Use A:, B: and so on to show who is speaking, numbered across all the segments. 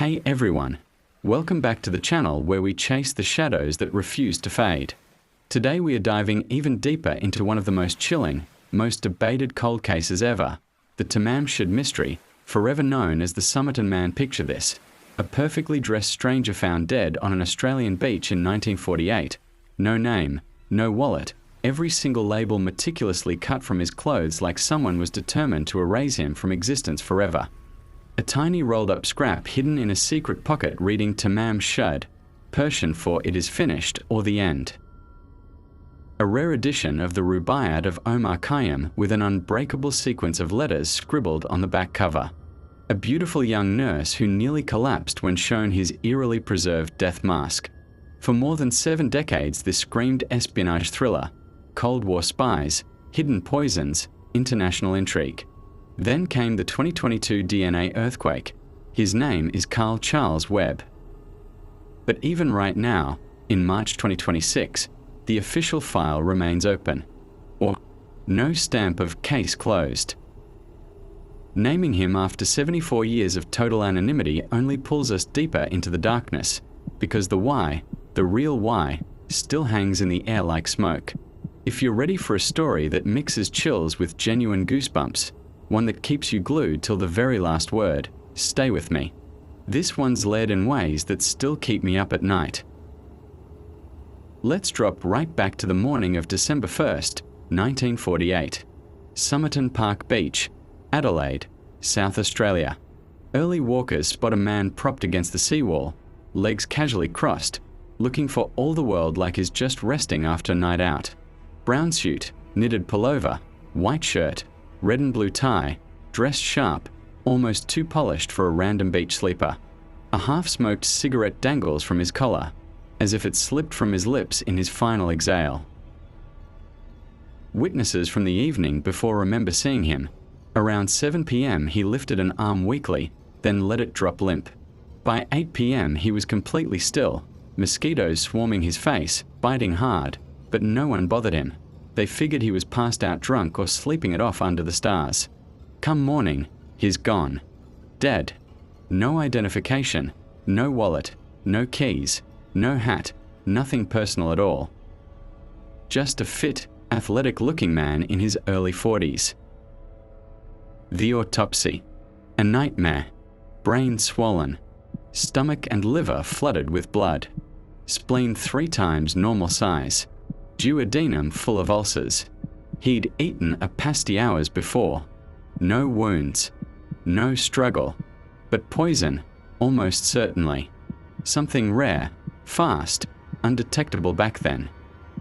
A: Hey everyone, welcome back to the channel where we chase the shadows that refuse to fade. Today we are diving even deeper into one of the most chilling, most debated cold cases ever, the Tamam Shud mystery, forever known as the Somerton Man. Picture this: a perfectly dressed stranger found dead on an Australian beach in 1948. No name, no wallet, every single label meticulously cut from his clothes like someone was determined to erase him from existence forever. A tiny rolled-up scrap hidden in a secret pocket reading Tamam Shud, Persian for "it is finished" or "the end." A rare edition of the Rubaiyat of Omar Khayyam with an unbreakable sequence of letters scribbled on the back cover. A beautiful young nurse who nearly collapsed when shown his eerily preserved death mask. For more than 7 decades, this screamed espionage thriller, Cold War spies, hidden poisons, international intrigue. Then came the 2022 DNA earthquake. His name is Carl Webb. But even right now, in March 2026, the official file remains open, or no stamp of case closed. Naming him after 74 years of total anonymity only pulls us deeper into the darkness, because the why, the real why, still hangs in the air like smoke. If you're ready for a story that mixes chills with genuine goosebumps, one that keeps you glued till the very last word, stay with me. This one's layered in ways that still keep me up at night. Let's drop right back to the morning of December 1st, 1948. Somerton Beach, Adelaide, South Australia. Early walkers spot a man propped against the seawall, legs casually crossed, looking for all the world like he's just resting after a night out. Brown suit, knitted pullover, white shirt, red and blue tie, dressed sharp, almost too polished for a random beach sleeper. A half-smoked cigarette dangles from his collar, as if it slipped from his lips in his final exhale. Witnesses from the evening before remember seeing him. Around 7 p.m. he lifted an arm weakly, then let it drop limp. By 8 p.m. he was completely still, mosquitoes swarming his face, biting hard, but no one bothered him. They figured he was passed out drunk or sleeping it off under the stars. Come morning, he's gone. Dead. No identification, no wallet, no keys, no hat, nothing personal at all. Just a fit, athletic-looking man in his early 40s. The autopsy. A nightmare. Brain swollen. Stomach and liver flooded with blood. Spleen 3 times normal size. Duodenum full of ulcers. He'd eaten a pasty hours before. No wounds. No struggle. But poison, almost certainly. Something rare, fast, undetectable back then.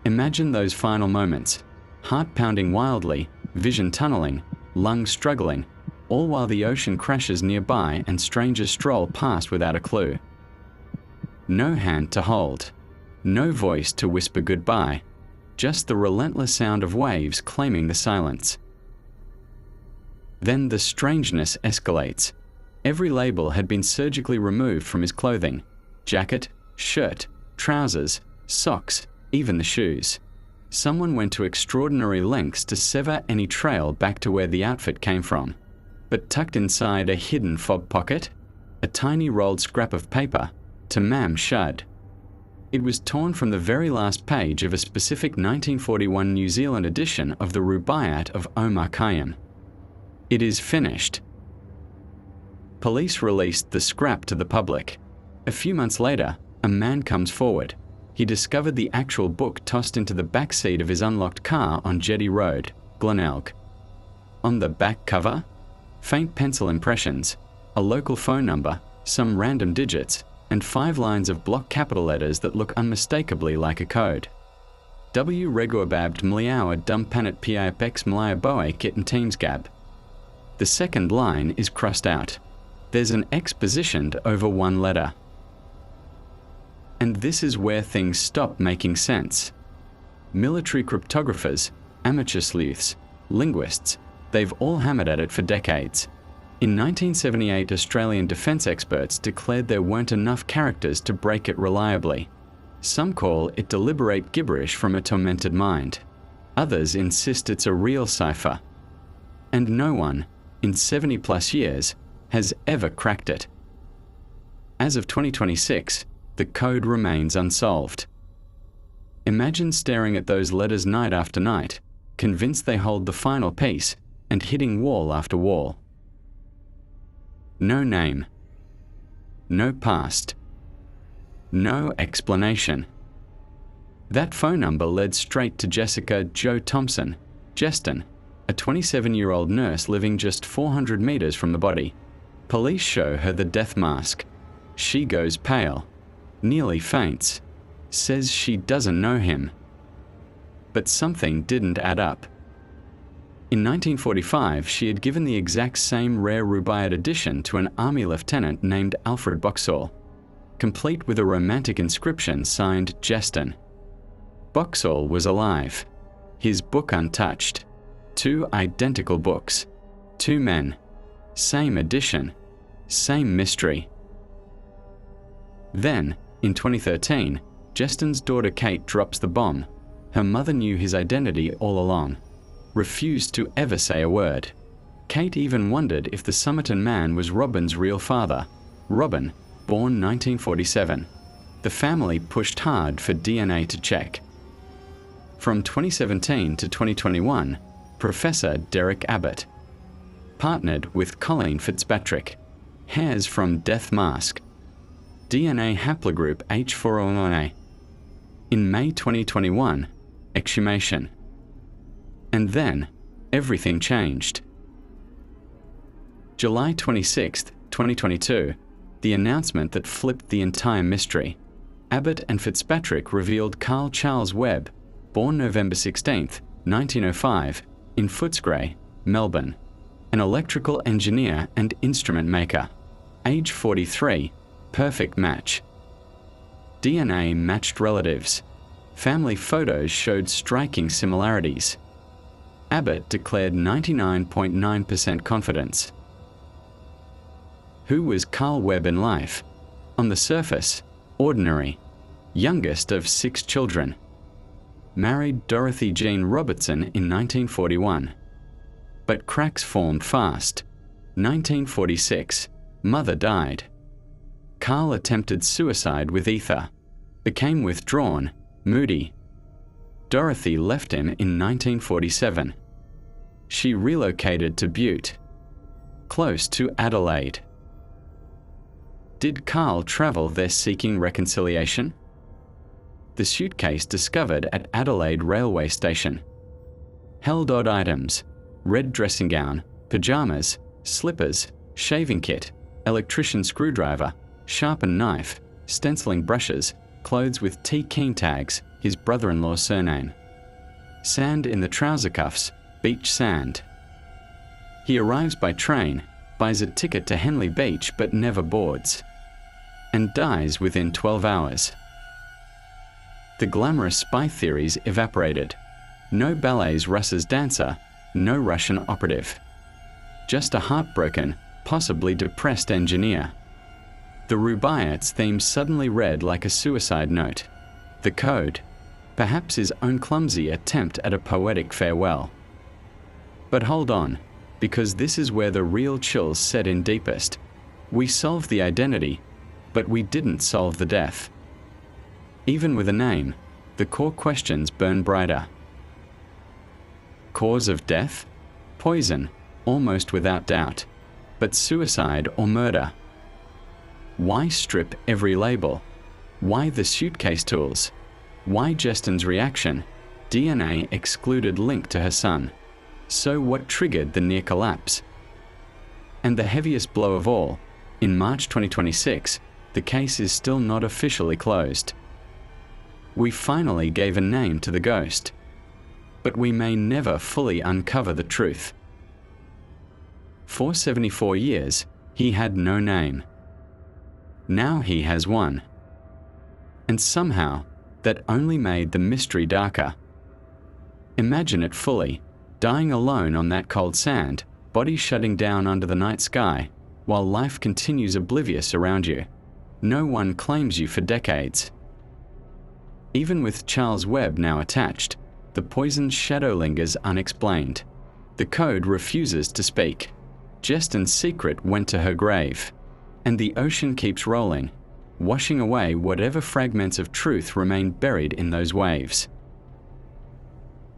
A: Imagine those final moments. Heart pounding wildly, vision tunneling, lungs struggling, all while the ocean crashes nearby and strangers stroll past without a clue. No hand to hold. No voice to whisper goodbye. Just the relentless sound of waves claiming the silence. Then the strangeness escalates. Every label had been surgically removed from his clothing. Jacket, shirt, trousers, socks, even the shoes. Someone went to extraordinary lengths to sever any trail back to where the outfit came from. But tucked inside a hidden fob pocket, a tiny rolled scrap of paper, Tamám Shud. It was torn from the very last page of a specific 1941 New Zealand edition of the Rubaiyat of Omar Khayyam. It is finished. Police released the scrap to the public. A few months later, a man comes forward. He discovered the actual book tossed into the back seat of his unlocked car on Jetty Road, Glenelg. On the back cover, faint pencil impressions, a local phone number, some random digits, and 5 lines of block capital letters that look unmistakably like a code. W Regorbabd Mliawa Dumpanat Piapex Mliaboe Kitten Teamsgab. The second line is crossed out. There's an X positioned over 1 letter. And this is where things stop making sense. Military cryptographers, amateur sleuths, linguists, they've all hammered at it for decades. In 1978, Australian defence experts declared there weren't enough characters to break it reliably. Some call it deliberate gibberish from a tormented mind. Others insist it's a real cipher. And no one, in 70+ years, has ever cracked it. As of 2026, the code remains unsolved. Imagine staring at those letters night after night, convinced they hold the final piece, and hitting wall after wall. No name. No past. No explanation. That phone number led straight to Jessica Jo Thomson, Jestyn, a 27-year-old nurse living just 400 meters from the body. Police show her the death mask. She goes pale, nearly faints, says she doesn't know him. But something didn't add up. In 1945, she had given the exact same rare rubaiyat edition to an army lieutenant named Alfred Boxall, complete with a romantic inscription signed Jestyn. Boxall was alive, his book untouched. 2 identical books, 2 men, same edition, same mystery. Then, in 2013, Jestyn's daughter Kate drops the bomb. Her mother knew his identity all along, refused to ever say a word. Kate even wondered if the Somerton Man was Robin's real father, Robin, born 1947. The family pushed hard for DNA to check. From 2017 to 2021, Professor Derek Abbott partnered with Colleen Fitzpatrick, hairs from death mask, DNA haplogroup H409A. In May 2021, exhumation. And then, everything changed. July 26, 2022, the announcement that flipped the entire mystery. Abbott and Fitzpatrick revealed Carl Charles Webb, born November 16, 1905, in Footscray, Melbourne, an electrical engineer and instrument maker. Age 43, perfect match. DNA matched relatives. Family photos showed striking similarities. Abbott declared 99.9% confidence. Who was Carl Webb in life? On the surface, ordinary, youngest of 6 children. Married Dorothy Jean Robertson in 1941. But cracks formed fast. 1946, mother died. Carl attempted suicide with ether, became withdrawn, moody. Dorothy left him in 1947. She relocated to Butte, close to Adelaide. Did Carl travel there seeking reconciliation? The suitcase discovered at Adelaide railway station held odd items: red dressing gown, pajamas, slippers, shaving kit, electrician screwdriver, sharpened knife, stenciling brushes, clothes with T. Keen tags, his brother-in-law's surname. Sand in the trouser cuffs, beach sand. He arrives by train, buys a ticket to Henley Beach but never boards, and dies within 12 hours. The glamorous spy theories evaporated. No ballet's Russ's dancer, no Russian operative. Just a heartbroken, possibly depressed engineer. The rubaiyat's theme suddenly read like a suicide note. The code, perhaps his own clumsy attempt at a poetic farewell. But hold on, because this is where the real chills set in deepest. We solved the identity, but we didn't solve the death. Even with a name, the core questions burn brighter. Cause of death? Poison, almost without doubt. But suicide or murder? Why strip every label? Why the suitcase tools? Why Jestyn's reaction? DNA excluded link to her son. So what triggered the near collapse? And the heaviest blow of all, in March 2026, the case is still not officially closed. We finally gave a name to the ghost, but we may never fully uncover the truth. For 74 years, he had no name. Now he has one. And somehow, that only made the mystery darker. Imagine it fully, dying alone on that cold sand, body shutting down under the night sky, while life continues oblivious around you. No one claims you for decades. Even with Charles Webb now attached, the poison's shadow lingers unexplained. The code refuses to speak. Jestyn's secret went to her grave. and the ocean keeps rolling, washing away whatever fragments of truth remain buried in those waves.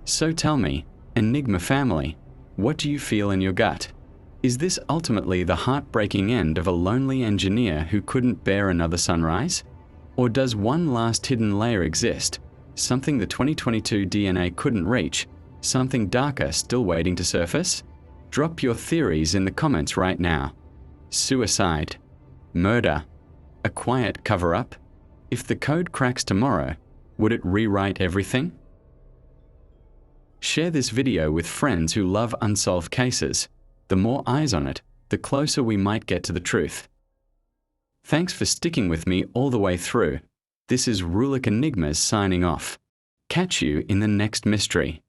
A: So tell me, Enigma family, what do you feel in your gut? Is this ultimately the heartbreaking end of a lonely engineer who couldn't bear another sunrise? Or does one last hidden layer exist, something the 2022 DNA couldn't reach, something darker still waiting to surface? Drop your theories in the comments right now. Suicide? Murder? A quiet cover-up? If the code cracks tomorrow, would it rewrite everything? Share this video with friends who love unsolved cases. The more eyes on it, the closer we might get to the truth. Thanks for sticking with me all the way through. This is Rulik Enigmas signing off. Catch you in the next mystery.